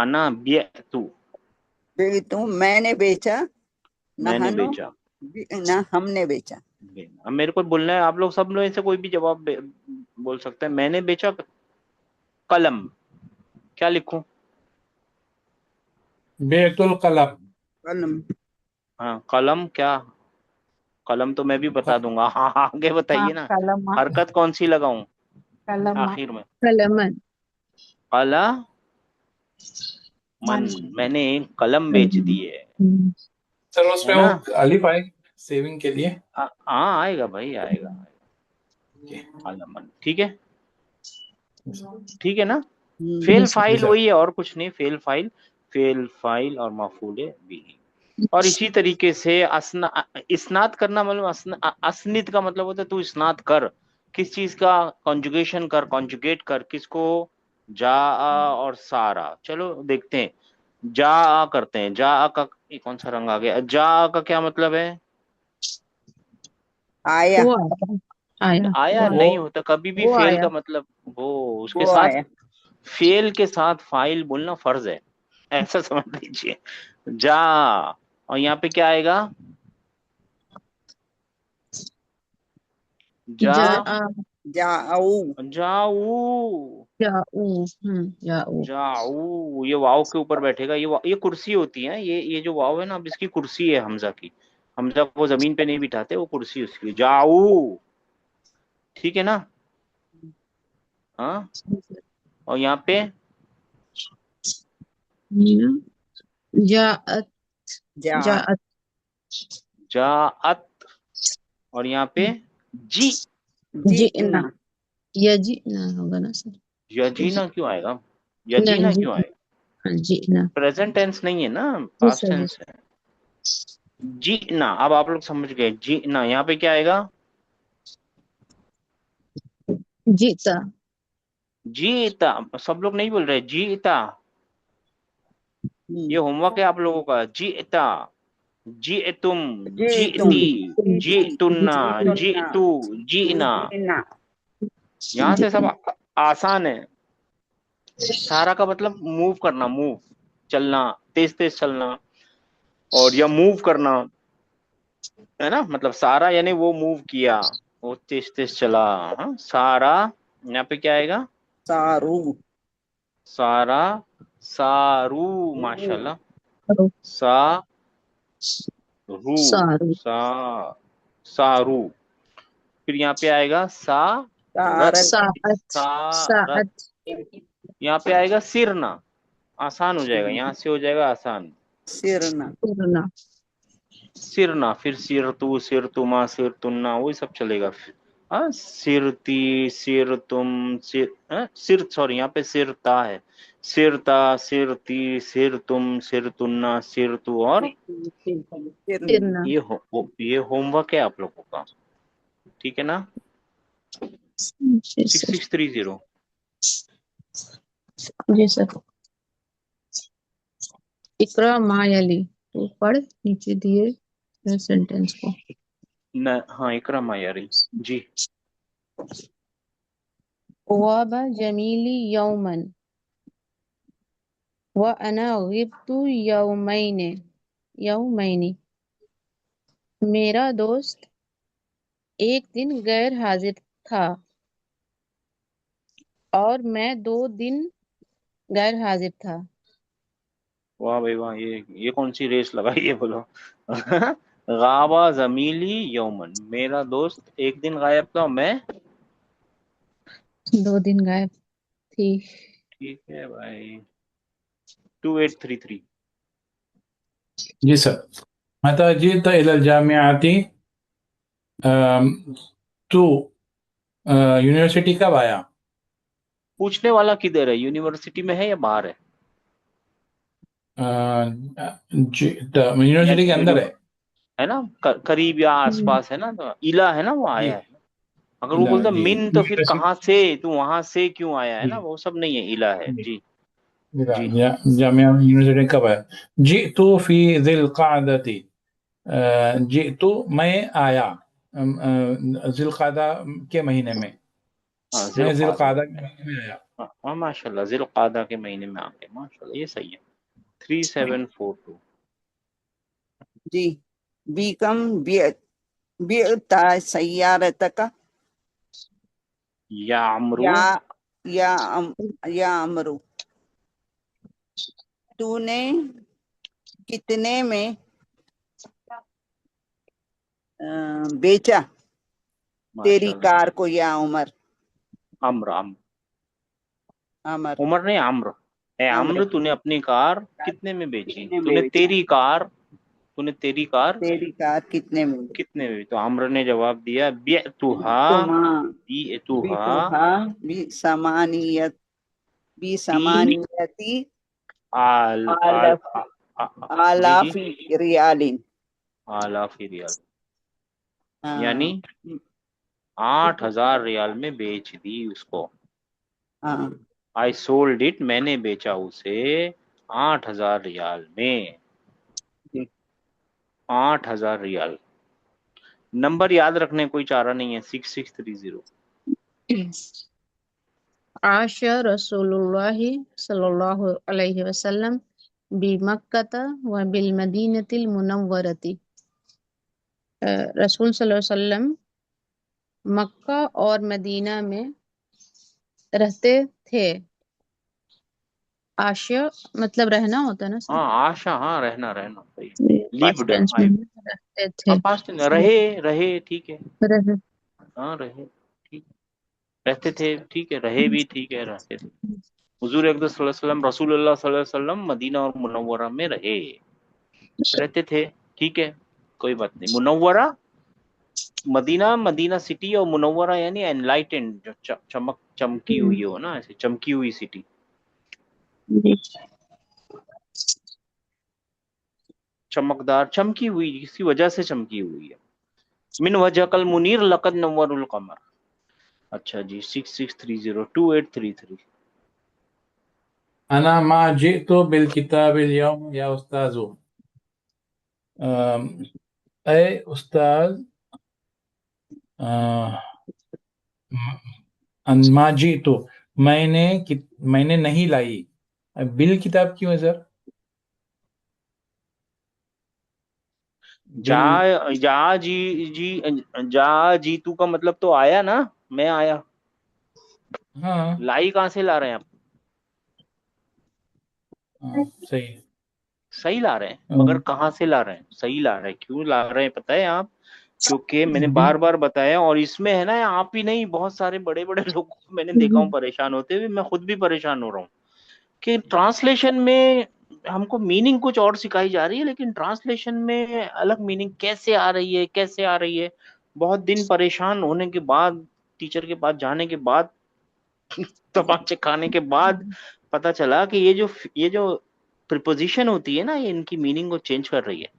انا بیعتو، بیتو میں نے بیچا، میں نے نہنو بیچا. نہ ہم نے بیچا. اب میرے کو بولنا ہے، آپ لوگ سب لوگ سے کوئی بھی جواب بول سکتے ہیں. میں نے بیچا قلم، کیا لکھوں؟ بیت القلم. قلم. ہاں قلم، کیا قلم تو میں بھی بتا دوں گا. ہاں آگے بتائیے نا، قلم حرکت کون سی لگاؤں قلم آخر میں؟ قلمن. قلم، میں نے قلم بیچ دی ہے. سر اس ہے میں وہ نا؟ الف آئے سیونگ کے لیے. ہاں آئے گا بھائی، آئے گا. قلمن، ٹھیک ہے، ٹھیک ہے نا. فیل فائل وہی ہے اور کچھ نہیں. فیل فائل، فیل فائل اور مفعول بھی. اور اسی طریقے سے اسناد کرنا، مطلب اسند کا مطلب ہوتا ہے تو اسناد کر کس چیز کا، کنجوگیشن کر، کنجوگیٹ کر کس کو، جا اور سارا. چلو دیکھتے ہیں، جا کرتے ہیں. جا کا یہ کون سا رنگ آ گیا؟ جا کا کیا مطلب ہے؟ آیا. وہ آیا. آیا. آیا نہیں ہوتا کبھی بھی. وہ فیل آیا. کا مطلب وہ اس کے وہ ساتھ، آیا. فیل کے ساتھ فائل بولنا فرض ہے، ایسا سمجھ لیجیے. جا، اور یہاں پہ کیا آئے گا؟ جا، جاؤ. جاؤ، جاؤ. جاؤ. یہ واؤ کے اوپر بیٹھے گا. یہ کرسی ہوتی ہے. یہ جو واؤ ہے نا، اب اس کی کرسی ہے حمزہ کی. حمزہ کو زمین پہ نہیں بٹھاتے، وہ کرسی اس کی. جاؤ، ٹھیک ہے نا. ہاں، اور یہاں پہ جاءت. جا. جاءت. جاءت، اور یہاں پہ جی. جئنا. یجئنا ہوگا نا سر؟ یجینا کیوں آئے گا؟ نہیں، یجینا کیوں آئے گا؟ جئنا. پریزنٹ ٹینس نہیں ہے نا، جی پاسٹ سر، جی ٹینس ہے. جینا، اب آپ لوگ سمجھ گئے. جینا یہاں پہ کیا آئے گا؟ جیتا. جیتا. سب لوگ نہیں بول رہے جیتا. یہ ہوم ورک ہے آپ لوگوں کا. جیتا، جیتم، جی تم. جیتی، جیتنا، جیتو، جینا. جینا. یہاں سے سب آسان ہے. سارا کا مطلب موو کرنا، موو، چلنا، تیز تیز چلنا، اور یا موو کرنا ہے نا. مطلب سارا یعنی وہ موو کیا، وہ تیز تیز چلا. ہاں سارا. یہاں پہ کیا آئے گا؟ سارو. سارا، سارو، ماشاءاللہ. سا رو، سارو. سارو. پھر یہاں پہ آئے گا سارت. ساعت. سارت. ساعت. یہاں پہ آئے گا سرنا. آسان ہو جائے گا، یہاں سے ہو جائے گا آسان. سرنا. سرنا. سرنا، پھر سرتو، سرتما، سرتنا، وہی سب چلے گا. ہاں سرتی، سرتم، سر، سوری یہاں پہ سرتا ہے. سرتا، سرتی، سرتم، سرتنا، سرتو. اور سرنا. یہ ہوم ورک ہے آپ لوگوں کا، ٹھیک ہے نا. جی سر. 6630. جی سر. اقرا ما یلی، تو پڑھ نیچے دیے سینٹینس کو. ہاں اکرم یاری. جی. غاب جمیلی یومن وَأَنَا غِبْتُ یومین. میرا دوست ایک دن غیر حاضر تھا اور میں 2 دن غیر حاضر تھا. واہ بھائی واہ، یہ کون سی ریس لگائی ہے بولو. غابہ زمیلی یومن، میرا دوست ایک دن غائب تھا، میں 2 دن غائب تھی. ٹھیک ہے بھائی. 2833. جی سر. متى جئت إلى الجامعة؟ تو یونیورسٹی کب آیا؟ پوچھنے والا کدھر ہے؟ یونیورسٹی میں ہے یا باہر ہے؟ یونیورسٹی کے اندر ہے نا، قریب یا آس پاس ہے نا. تو الا ہے نا، وہ جی. آیا ہے. اگر وہ بولتا جی من تو پھر کہاں سے، تو وہاں سے کیوں آیا ہے نا، جی. وہ سب نہیں ہے، الا ہے. جی جی. جامعہ یونیورسٹی کب آیا؟ جئت فی ذی القعدۃ. جئت میں آیا ذی القعدہ کے مہینے میں. ہاں ذی میں ذی القعدہ، القعدہ کے مہینے میں آیا. ہاں ماشاء اللہ ذی القعدہ کے مہینے میں آ گئے، ماشاء اللہ یہ صحیح ہے. 3742. جی بیکم بیعتا سیارتک یا عمرو، یا یا امرو، تو نے کتنے میں بیچا تیری ماشاء اللہ. کار کو یا عمر؟ عمر عمر عمر نہیں عمرو. اے عمر عمرو تو نے اپنی کار کتنے میں بیچی؟ کتنے تو میں نے بیچا؟ تیری کار، تو نے تیری کار تیری کار کتنے میں بیچا؟ کتنے میں؟ تو عمرو نے جواب دیا بعتها بیتوہا بسمانیت تی بسمانیتی آل آل آلاف جی جی آلاف ریالین، آلاف ریال، ہاں یعنی 8,000 ریال میں بیچ دی اس کو. ہاں آئی سولڈ اٹ، میں نے بیچا اسے 8,000 ریال میں. جی 8,000 ریال. نمبر یاد رکھنے کوئی چارہ نہیں ہے. 6630. عاش رسول اللہ صلی اللہ علیہ وسلم بمکۃ و بالمدینۃ المنورۃ، رسول صلی اللہ علیہ وسلم مکہ اور مدینہ میں رہتے تھے. عاشیہ مطلب رہنا ہوتا ہے نا ہاں سر، آشا، ہاں رہنا صحیح. پاسٹ لیوڈ ٹینس میں رہتے تھے. ہاں پاسٹ رہے ٹھیک ہے. رہے. ہاں رہے ٹھیک، رہتے تھے ٹھیک ہے، رہے بھی ٹھیک ہے، رہتے تھے. حضور اقدس صلی اللہ علیہ وسلم، رسول اللہ صلی اللہ علیہ وسلم مدینہ اور منورہ میں رہتے تھے ٹھیک ہے، کوئی بات نہیں. منورہ مدینہ سٹی، اور منورہ یعنی انلائٹنڈ، جو چمکی ہوئی ہو نا، ایسے چمکی ہوئی سٹی. جی. چمکدار، چمکی ہوئی، کسی وجہ سے چمکی ہوئی ہے. من وجہ کل منیر لقد نور القمر. اچھا جی 6630 2833. انا ما جئت بالکتاب اليوم یا استاذ. اے استاذ، ما جئت، میں نے نہیں لائی. بالکتاب کیوں ہے سر؟ جا جیتو کا مطلب تو آیا نا، میں آیا. ہاں لائی کہاں سے لا رہے ہیں آپ؟ صحیح. صحیح لا رہے ہیں، مگر کہاں سے لا رہے ہیں؟ صحیح لا رہے ہیں. کیوں لا رہے ہیں پتہ ہے آپ؟ کیونکہ میں نے بار بار بتایا، اور اس میں ہے نا آپ ہی نہیں، بہت سارے بڑے بڑے لوگوں کو میں نے دیکھا ہوں پریشان ہوتے ہوئے، میں خود بھی پریشان ہو رہا ہوں کہ ٹرانسلیشن میں ہم کو میننگ کچھ اور سکھائی جا رہی ہے، لیکن ٹرانسلیشن میں الگ میننگ کیسے آ رہی ہے. بہت دن پریشان ہونے کے بعد، ٹیچر کے پاس جانے کے بعد، تماچے کھانے کے بعد پتا چلا کہ یہ جو پریپوزیشن ہوتی ہے نا، یہ ان کی میننگ کو چینج کر رہی ہے.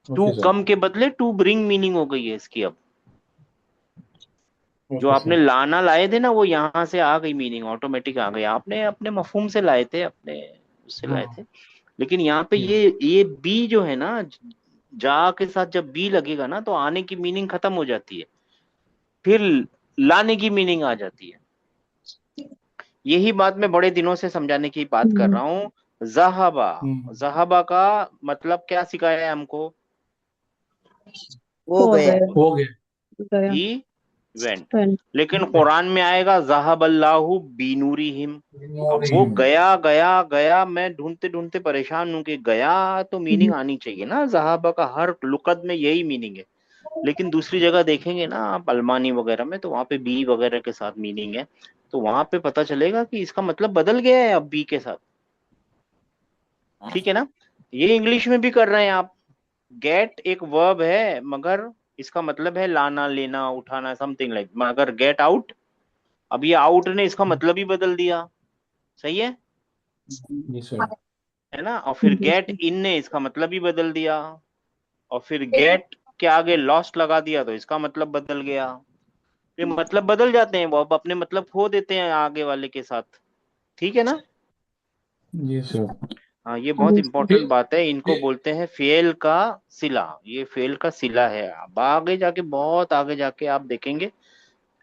ٹو کم کے بدلے ٹو برنگ میننگ ہو گئی ہے اس کی. اب جو آپ نے لانا لائے تھے نا، وہ یہاں سے آ گئی میننگ، آٹومیٹک آ گئی. آپ نے اپنے مفہوم سے لائے تھے، اپنے اس سے لائے تھے، لیکن یہاں پہ یہ بی جو ہے نا، جا کے ساتھ جب بی لگے گا نا، تو آنے کی میننگ ختم ہو جاتی ہے، پھر لانے کی میننگ آ جاتی ہے. یہی بات میں بڑے دنوں سے سمجھانے کی بات کر رہا ہوں. زہبا کا مطلب کیا سکھایا ہے ہم کو؟ ہو گیا. He went. لیکن قرآن میں آئے گا ذہب اللہ بنورہم. اب وہ گیا، میں ڈھونڈتے ڈھونڈتے پریشان ہوں کہ گیا تو میننگ آنی چاہیے نا. ذہبہ کا ہر لغت میں یہی میننگ ہے، لیکن دوسری جگہ دیکھیں گے نا آپ، المانی وغیرہ میں، تو وہاں پہ بی وغیرہ کے ساتھ میننگ ہے، تو وہاں پہ پتہ چلے گا کہ اس کا مطلب بدل گیا ہے اب بی کے ساتھ. ٹھیک ہے نا؟ یہ انگلش میں بھی کر رہے ہیں آپ. گیٹ ایک ورب ہے، مگر اس کا مطلب ہے لانا، لینا، اٹھانا، سم تھنگ لائک. مگر گیٹ آؤٹ، اب یہ آؤٹ نے اس کا مطلب ہی بدل دیا. صحیح ہے نا؟ اور پھر گیٹ ان نے اس کا مطلب ہی بدل دیا، اور پھر گیٹ کے آگے لاسٹ لگا دیا تو اس کا مطلب بدل گیا. یہ مطلب بدل جاتے ہیں، وہ اب اپنے مطلب کھو دیتے ہیں آگے والے کے ساتھ. ٹھیک ہے نا؟ جی سر. ہاں یہ بہت امپورٹنٹ بات ہے. ان کو بولتے ہیں فعل کا صلہ. یہ فعل کا صلہ ہے. اب آگے جا کے، بہت آگے جا کے آپ دیکھیں گے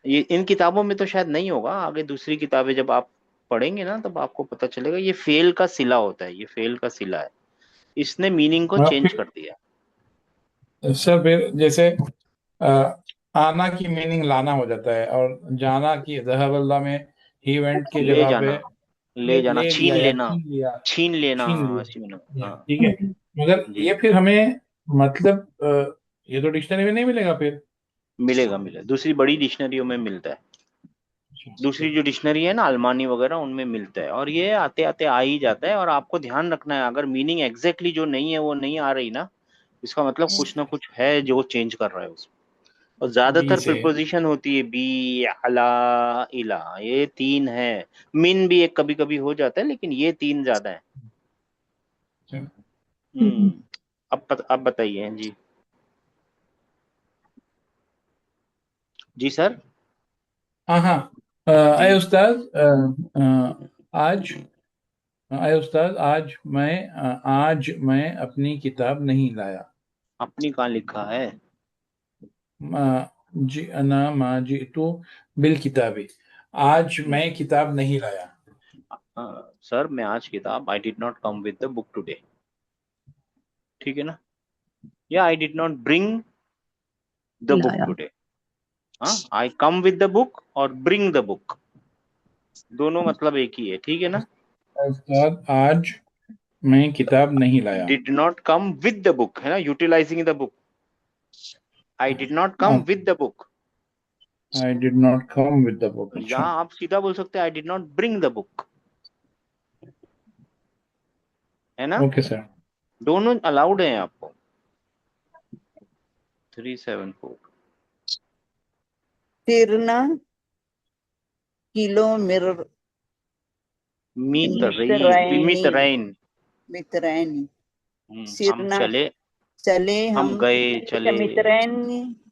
یہ ان کتابوں میں تو شاید نہیں ہوگا، آگے دوسری کتابیں جب آپ پڑھیں گے نا تب آپ کو پتہ چلے گا. یہ فیل کا صلہ ہوتا ہے، یہ فیل کا صلہ ہے، اس نے میننگ کو اور چینج کر دیا. پھر سر پھر جیسے آنا کی میننگ لانا ہو جاتا ہے، اور جانا کی ذہب اللہ میں ہی وینٹ کی لے جگہ جانا، پہ لے جانا، لے چھین لیا یا لینا، چھین لیا، چھین لینا، چھین ہاں لیا. ایسے میں ہاں ٹھیک ہے، مگر جی. یہ پھر ہمیں مطلب یہ تو ڈکشنری میں نہیں ملے گا پھر. ملے گا، ملے گا، دوسری بڑی ڈکشنریوں میں ملتا ہے، دوسری جو ڈکشنری ہے نا المانی وغیرہ ان میں ملتا ہے. اور یہ آتے آتے آ ہی جاتا ہے، اور آپ کو دھیان رکھنا ہے اگر میننگ ایگزیکٹلی جو نہیں ہے وہ نہیں آ رہی نا، اس کا مطلب کچھ نہ کچھ ہے جو چینج کر رہا ہے اس میں. اور زیادہ بی تر سے پریپوزیشن ہوتی ہے بی، علا، الا، یہ تین ہے. من بھی ایک کبھی کبھی ہو جاتا ہے لیکن یہ تین زیادہ ہیں. اب بتائیے جی. جی سر. ہاں جی اے استاد آج میں اپنی کتاب نہیں لایا. اپنی کہاں لکھا ہے؟ انا ما جئتو بالکتابی، آج میں کتاب نہیں لایا. سر میں آج کتاب I did not come with the book today, ٹھیک ہے نا، یا آئی ڈڈ ناٹ برنگ دا بک لایا. ٹوڈے. ہاں آئی کم ود دا بک اور برنگ دا بک دونوں مطلب ایک ہی ہے، ٹھیک ہے نا. استاد آج میں کتاب نہیں لایا. ڈڈ not come with the book ہے نا، utilizing the book. I did not come with the book. I did not come with the book. اچھا، یہاں آپ سیدھا بول سکتے ہیں آئی did not bring the book, ہے نا. Okay sir. دونوں الاؤڈ ہیں آپ کو. 374 سرنا کلو میترین. مترین. ہم سرنا چلے، چلے ہم ہم. گئے چلے. مترین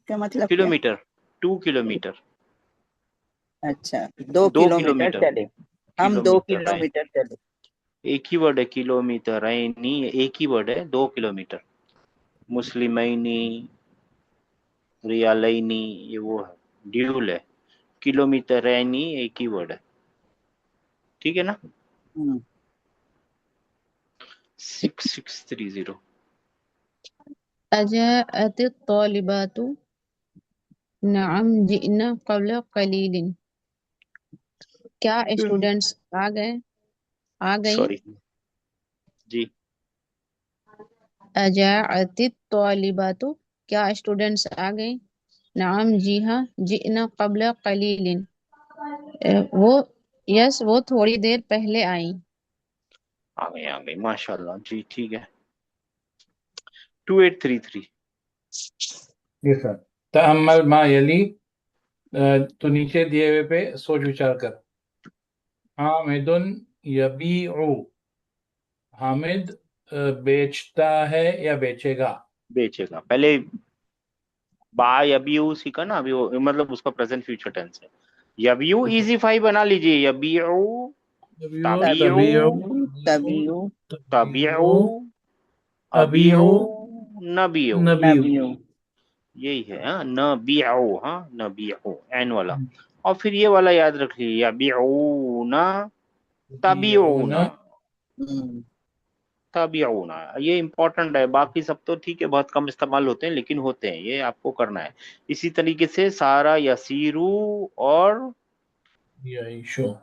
کا مطلب کلو کیا؟ میٹر، 2 کلو میٹر. اچھا 2 2 کلو کلو میٹر میٹر، چلے، ہم کلو 2 میٹر کلو میٹر چلے. ایک ہی ورڈ ہے، کلو میٹر ایک ہی ورڈ ہے، 2 کلو میٹر. مسلمینی، ریالینی، یہ وہ ہے، ڈیول ہے. کلو میٹر ایک ہی ورڈ ہے، ٹھیک ہے نا. 6630 أجاءت الطالبات. نعم جئنا قبل قليل. کیا اسٹوڈینٹس آ گئی؟ سوری جی. اجاعت الطالبات، کیا اسٹوڈینٹس آ گئی؟ نعم جی ہاں، جئنا قبل قلیل، وہ یس وہ تھوڑی دیر پہلے آئیں. آ گئی ماشاء اللہ جی، ٹھیک ہے. 2833 جی سر. تأمل ما یلی، تو نیچے دیے ہوئے پہ سوچ وچار کر. حامد یبیع، حامد بیچتا ہے یا بیچے گا. بیچے گا. پہلے با یبیو سیکھا نا، ابھی وہ مطلب اس کا پریزنٹ فیوچر ٹینس ہے. یبیو ایزی فائی بنا لیجئے، یبیعو، تبیعو، تبیو تبیعو، ابیعو، ابیعو، نبیعو، نبیعو. نبیو. یہی ہے. ہاں نبیعو، ہاں نبیعو عین والا. اور پھر یہ والا یاد رکھ لیجیے، یبیعونا، تبیعونا، تابعونا. یہ امپورٹنٹ ہے، باقی سب تو ٹھیک ہے بہت کم استعمال ہوتے ہیں لیکن ہوتے ہیں، یہ آپ کو کرنا ہے. اسی طریقے سے سارا یسیرو اور یعیشو.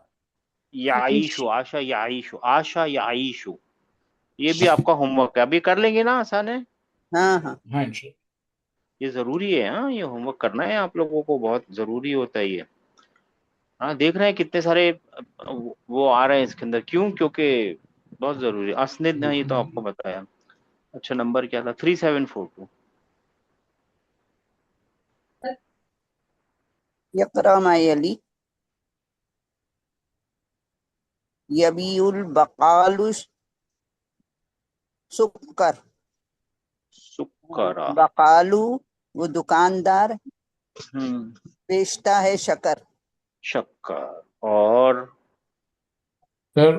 یعیشو، آشا یعیشو، آشا یعیشو، یہ بھی آپ کا ہوم ورک ہے، ابھی کر لیں گے نا، آسان ہے. ہاں ہاں ہاں انشاءاللہ. یہ ضروری ہے، ہاں یہ ہوم ورک کرنا ہے آپ لوگوں کو، بہت ضروری ہوتا ہے یہ. ہاں دیکھ رہے ہیں کتنے سارے وہ آ رہے ہیں اس کے اندر، کیوں؟ کیونکہ بہت ضروری ہے. اسند نہیں تو آپ کو بتایا. اچھا نمبر کیا تھا؟ 3742. یقرا ما یلی. یبیع البقال سکر. سکرا. بقالو وہ دکاندار، ہم، بیچتا ہے شکر. شکر. اور سر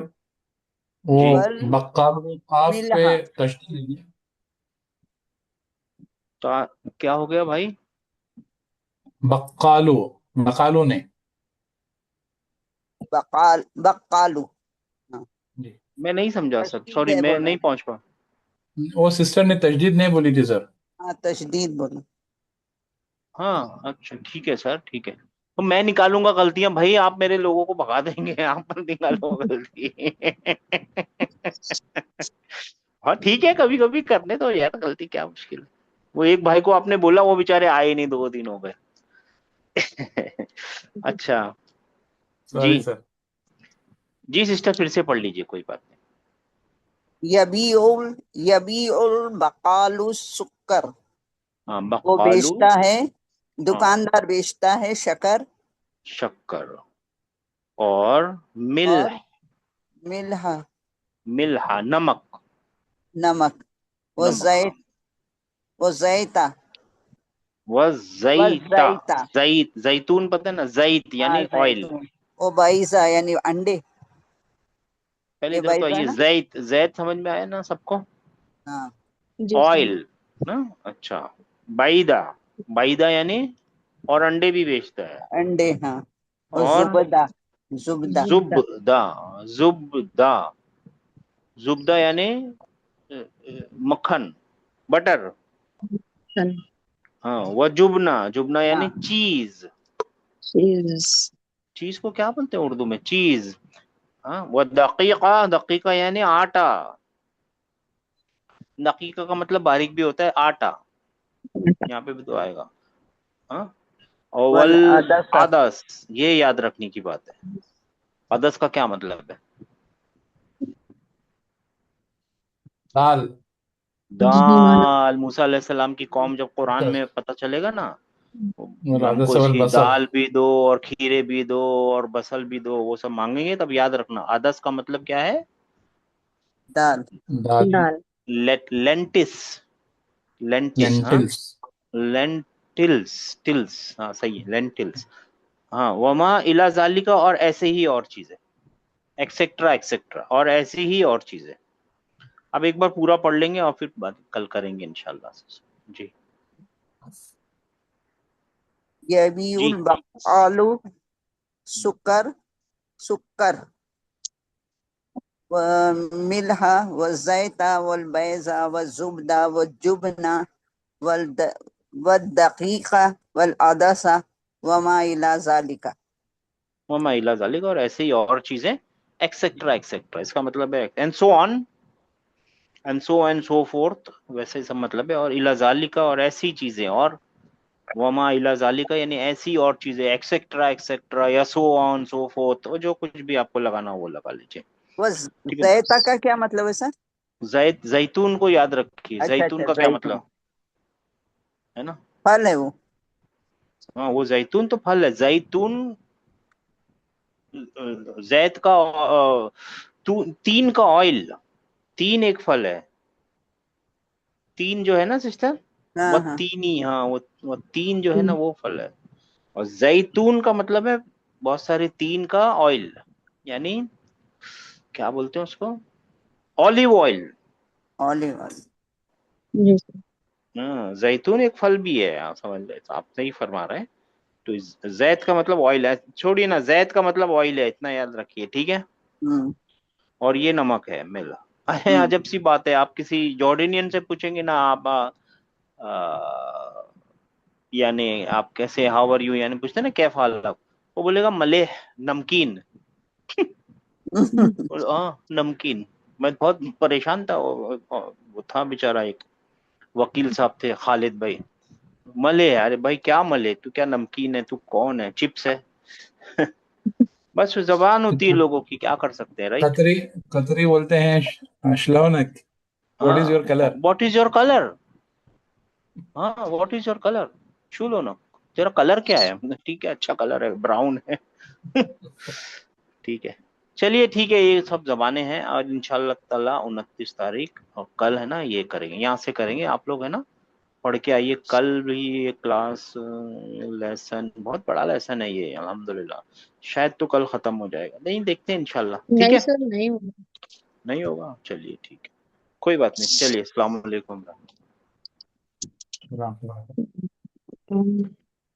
وہ ول بقال کو قاف پہ ملہا. تشدید. کیا ہو گیا بھائی؟ بقالو، بقالوں نے. بقالو. ہاں، جی میں نہیں سمجھا سر، تشدید سوری ہے میں بولا. نہیں پہنچ پا. وہ سسٹر نے تشدید نہیں بولی تھی سر. ہاں تشدید بولا. ہاں اچھا ٹھیک ہے سر، ٹھیک ہے. تو میں نکالوں گا غلطیاں بھائی، آپ میرے لوگوں کو بھگا دیں گے، آپ پر نکالو گا غلطی. ہاں ٹھیک ہے، کبھی کبھی کرنے تو یار غلطی، کیا مشکل ہے. وہ ایک بھائی کو آپ نے بولا، وہ بےچارے آئے نہیں، 2 دن ہو گئے. اچھا جی سوری سر. جی سسٹر پھر سے پڑھ لیجئے، کوئی بات نہیں. یبیع البقال السکر. ہاں وہ بقالو. بیچتا ہے، ہاں دکاندار بیچتا ہے شکر شکر. اور اور ملح. ملح ملح نمک. نمک. نمک ہاں. وزیتا وزیتا. وزیتا. زیت، زیتون پتہ ہے نا، زیت ہاں یعنی آئل. زیتون. وبائزا یعنی انڈے. پہلے یہ ادھر تو بائزا آئیے، نا. زیت، زیت سمجھ میں آیا نا سب کو. ہاں جی سر. آئل نا. اچھا بعیدہ. بعیدہ یعنی اور انڈے بھی بیچتا ہے. انڈے. ہاں. اور اور زبدہ. زبدہ. زبدہ. زبدہ. زبدہ. زبدہ یعنی مکھن، بٹر. سن. ہاں وہ جبنا، جبنا ہاں یعنی چیز. چیز. چیز کو کیا بولتے ہیں اردو میں؟ چیز. ہاں وہ دقیقہ، دقیقہ یعنی آٹا. دقیقہ کا مطلب باریک بھی ہوتا ہے، آٹا. یہاں پہ بھی تو آئے گا. ہاں اول والعدسہ. عدس، یہ یاد رکھنے کی بات ہے. عدس کا کیا مطلب ہے؟ دال. جی مانا. دال. موسیٰ علیہ السلام کی قوم جب قرآن میں پتہ چلے گا نا، ہم کو والعدس اس کی والبصل. دال بھی دو اور کھیرے بھی دو اور بصل بھی دو، وہ سب مانگیں گے، تب یاد رکھنا عدس کا مطلب کیا ہے. دال. دال. دال. لینٹس. لینٹس ہاں. لینٹلس. لینٹلس. ٹلس ہاں صحیح ہے، لینٹلس. ہاں وما الی ذالک، اور ایسے ہی اور چیزیں، ایکسیکٹرا ایکسیکٹرا، اور ایسی ہی اور چیزیں. اب ایک بار پورا پڑھ لیں گے اور پھر بات کل کریں گے انشاءاللہ. جی یبیع جی البقال سکر وملح والزيت والبيض والزبد والجبن والدقيق والعدس وما إلى ذلك. وما الی ذالک، اور ایسے ہی اور چیزیں، ایکسیکٹرا ایکسیکٹرا. اس کا مطلب ہے and so on and so and so forth, ویسے ہی سب مطلب ہے. اور الی ذالک، اور ایسی چیزیں، اور وما الی ذالک یعنی ایسی اور چیزیں، ایکسیکٹرا ایکسیکٹرا، یا سو آن سو فورتھ، جو کچھ بھی آپ کو لگانا ہو وہ لگا لیجیے. ٹھیک ہے والزيت کا کیا مطلب ہے سر؟ زیتون کو یاد رکھیے. اچھا زیتون اچھا کا کیا مطلب زیتون ہے نا. پھل ہے وہ. ہاں وہ زیتون تو پھل ہے. زیتون زیت کا تین کا آئل. تین ایک پھل ہے. تین جو ہے نا سسٹر، وہ ہاں ہاں. تینی، ہاں وہ تین جو ہے نا وہ پھل ہے. اور زیتون کا مطلب ہے بہت سارے تین کا آئل، یعنی کیا بولتے ہیں اس کو، اولیو آئل. Olive oil. جی سر. ہاں زیتون ایک پھل بھی ہے، آپ سمجھ لیں، آپ صحیح فرما رہے ہیں. تو زیت کا مطلب آئل ہے، چھوڑیے نا، زیت کا مطلب آئل ہے، اتنا یاد رکھیے. ٹھیک ہے. ہوں اور یہ نمک ہے، مل. ہوں. عجب سی بات ہے، آپ کسی جارڈینین سے پوچھیں گے نا، آپ یعنی آپ کیسے، ہاؤ آر یو، یعنی پوچھتے ہیں نا کیف حال آپ، وہ بولے گا ملح، نمکین. ہاں نمکین. میں بہت پریشان تھا، وہ تھا بیچارہ ایک وکیل صاحب تھے، خالد بھائی. ملے، ارے بھائی کیا ملے، تو کیا نمکین ہے، تو کون ہے، چپس ہے. بس زبان ہوتی ہے لوگوں کی، کیا کر سکتے ہیں، رائٹ. قطری. قطری بولتے ہیں شلونک. واٹ از ہاں your colour. What is your colour. ہاں واٹ از یور کلر، چھو لو نا، تیرا کلر کیا ہے. ٹھیک ہے اچھا کلر ہے، براؤن ہے. ٹھیک ہے چلیے ٹھیک ہے. یہ سب زبانیں ہیں. اور انشاءاللہ تعالی 29 تاریخ اور کل ہے نا، یہ کریں گے، یہاں سے کریں گے. آپ لوگ ہے نا پڑھ کے آئیے. کل بھی یہ کلاس لیسن بہت بڑا لیسن ہے یہ، الحمدللہ. شاید تو کل ختم ہو جائے گا، نہیں دیکھتے ہیں انشاءاللہ. ٹھیک نہیں ہے سر نہیں ہوگا. نہیں ہوگا، چلیے ٹھیک ہے، کوئی بات نہیں. چلیے السلام علیکم. خدا حافظ.